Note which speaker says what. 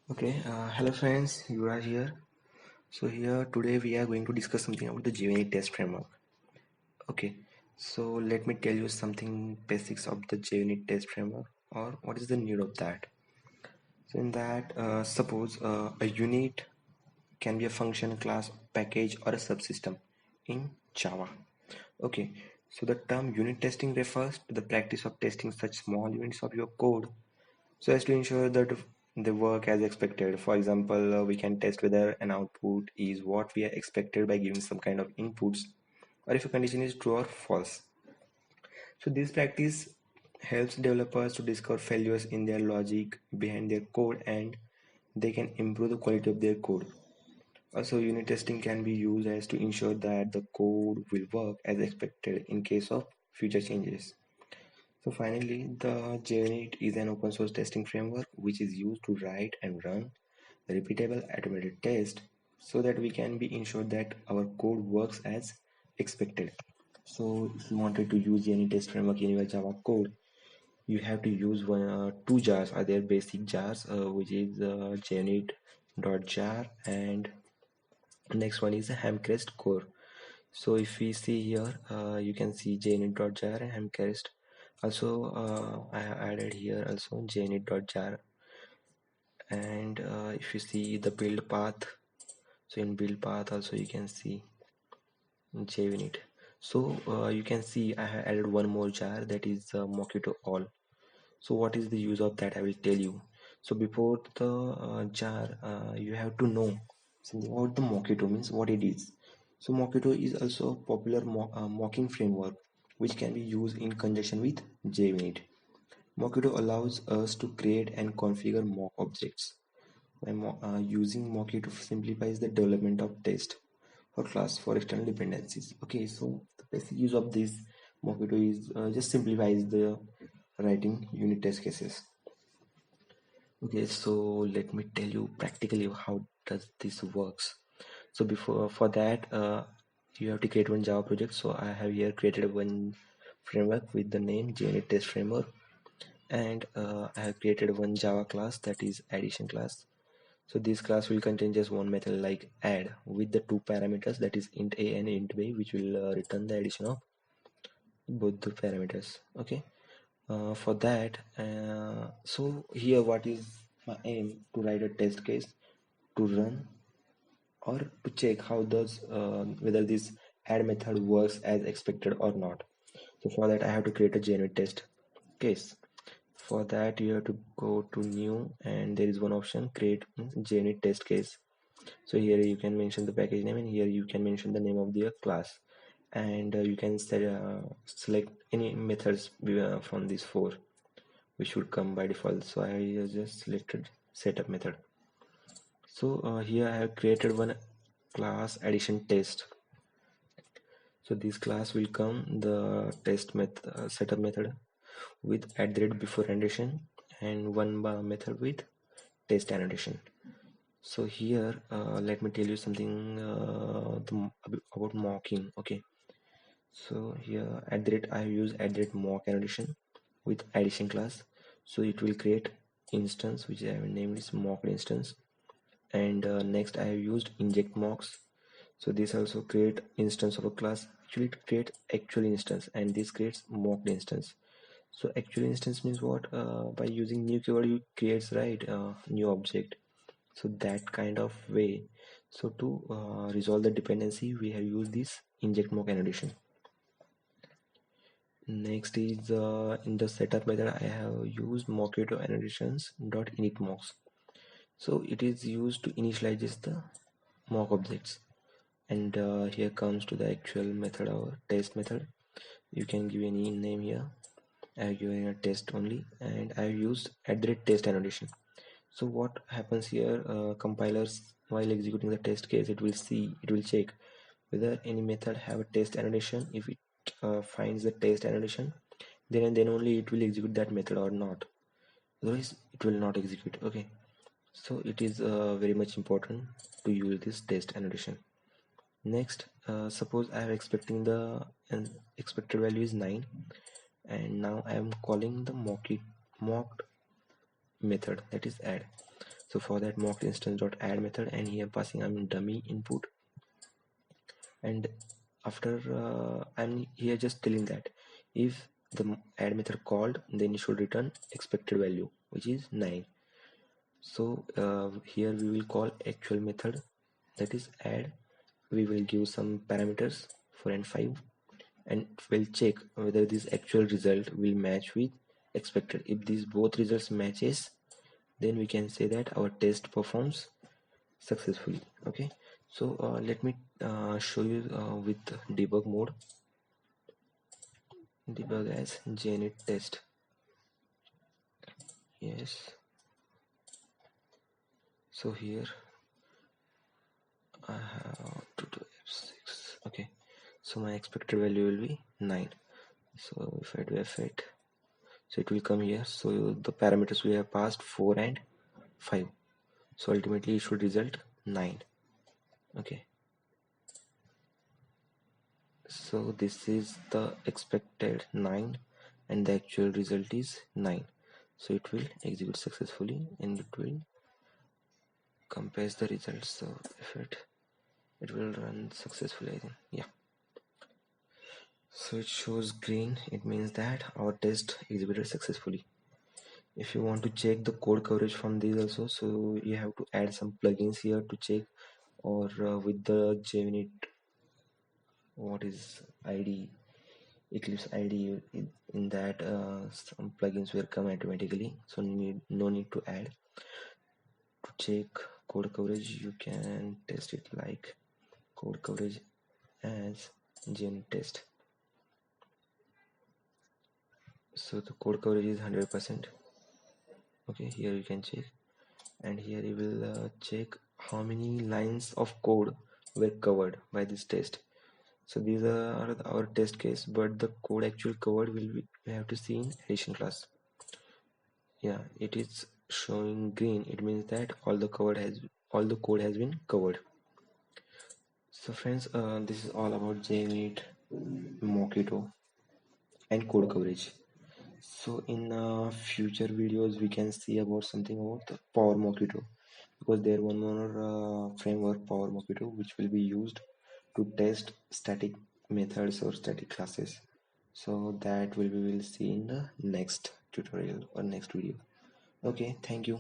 Speaker 1: Hello friends, you are here. So here today we are going to discuss something about the Junit test framework. Okay, so let me tell you something basics of the Junit test framework or what is the need of that. So in that, suppose a unit can be a function, class, package or a subsystem in Java. Okay, so the term unit testing refers to the practice of testing such small units of your code so as to ensure that they work as expected. For example, we can test whether an output is what we are expected by giving some kind of inputs or if a condition is true or false. So this practice helps developers to discover failures in their logic behind their code and they can improve the quality of their code. Also, unit testing can be used as to ensure that the code will work as expected in case of future changes. So finally, the Junit is an open source testing framework which is used to write and run repeatable automated tests so that we can be ensured that our code works as expected. So if you wanted to use any test framework in your Java code, you have to use two jars are there basic jars which is Junit.jar and next one is a Hamcrest core. So if we see here, you can see Junit.jar and Hamcrest. Also, I have added here also Junit.jar and if you see the build path, so in build path also you can see JUnit. So you can see I have added one more jar that is Mockito all. So what is the use of that? I will tell you. So before the jar, you have to know something about the Mockito means what it is. So Mockito is also a popular mocking framework which can be used in conjunction with JUnit. Mockito allows us to create and configure mock objects. By using Mockito simplifies the development of test or class for external dependencies. Okay, so the basic use of this Mockito is just simplifies the writing unit test cases. Okay, so let me tell you practically how does this works. So before for that, you have to create one Java project. So I have here created one framework with the name Junit test framework, and I have created one Java class that is addition class. So this class will contain just one method like add with the two parameters that is int a and int b, which will return the addition of both the parameters. Okay, for that, so here what is my aim to write a test case to run or to check how does whether this add method works as expected or not. So for that I have to create a genuine test case. For that you have to go to new and there is one option create genuine test case. So here you can mention the package name and here you can mention the name of the class and you can select any methods from these four which should come by default. So I just selected setup method. So here I have created one class addition test. So this class will come the test method setup method with @ before annotation and one method with test annotation. So here let me tell you something about mocking. Okay, so here @ I use @ mock annotation with addition class. So it will create instance which I have named is mocked instance, and next I have used inject mocks. So this also create instance of a class. Actually it creates actual instance and this creates mocked instance. So actual instance means what? By using new keyword you creates right new object. So that kind of way. So to resolve the dependency we have used this inject mock annotation. Next is in the setup method I have used mockito annotations dot init mocks. So it is used to initialize the mock objects. And here comes to the actual method or test method. You can give any name here. I have given a test only and I have used @test annotation. So what happens here, compilers while executing the test case it will check whether any method have a test annotation. If it finds the test annotation, then and then only it will execute that method or not, otherwise it will not execute. Okay, so it is very much important to use this test annotation. Next, suppose I am expecting the expected value is 9 and now I am calling the mocked method that is add. So for that, mock instance dot add method, and here passing I'm dummy input, and after I'm here just telling that if the add method called, then it should return expected value, which is 9. So here we will call actual method, that is add. We will give some parameters 4 and 5, and we'll check whether this actual result will match with expected. If these both results matches, then we can say that our test performs successfully. Okay, so let me show you with debug mode. Debug as Junit test. Yes, so here I have to do F6. Okay, so my expected value will be 9. So if I do F8, so it will come here. So the parameters we have passed 4 and 5, so ultimately it should result 9. Okay, so this is the expected 9 and the actual result is 9. So it will execute successfully and it will compares the results. So if it will run successfully, I think. Yeah, so it shows green, it means that our test executed successfully. If you want to check the code coverage from these also, so you have to add some plugins here to check, or with the Junit, what is ID, Eclipse ID, in that some plugins will come automatically, so no need to add. To check code coverage, you can test it like code coverage as Junit test. So the code coverage is 100%. Okay, here you can check, and here you will check how many lines of code were covered by this test. So these are our test case, but the code actual covered will be, we have to see in addition class. Yeah, it is showing green, it means that all the code has been covered. So friends, this is all about JUnit, Mockito, and code coverage. So in future videos we can see about something about the Power Mockito, because there one more framework, Power Mockito, which will be used to test static methods or static classes. So that will we will see in the next tutorial or next video. Okay, thank you.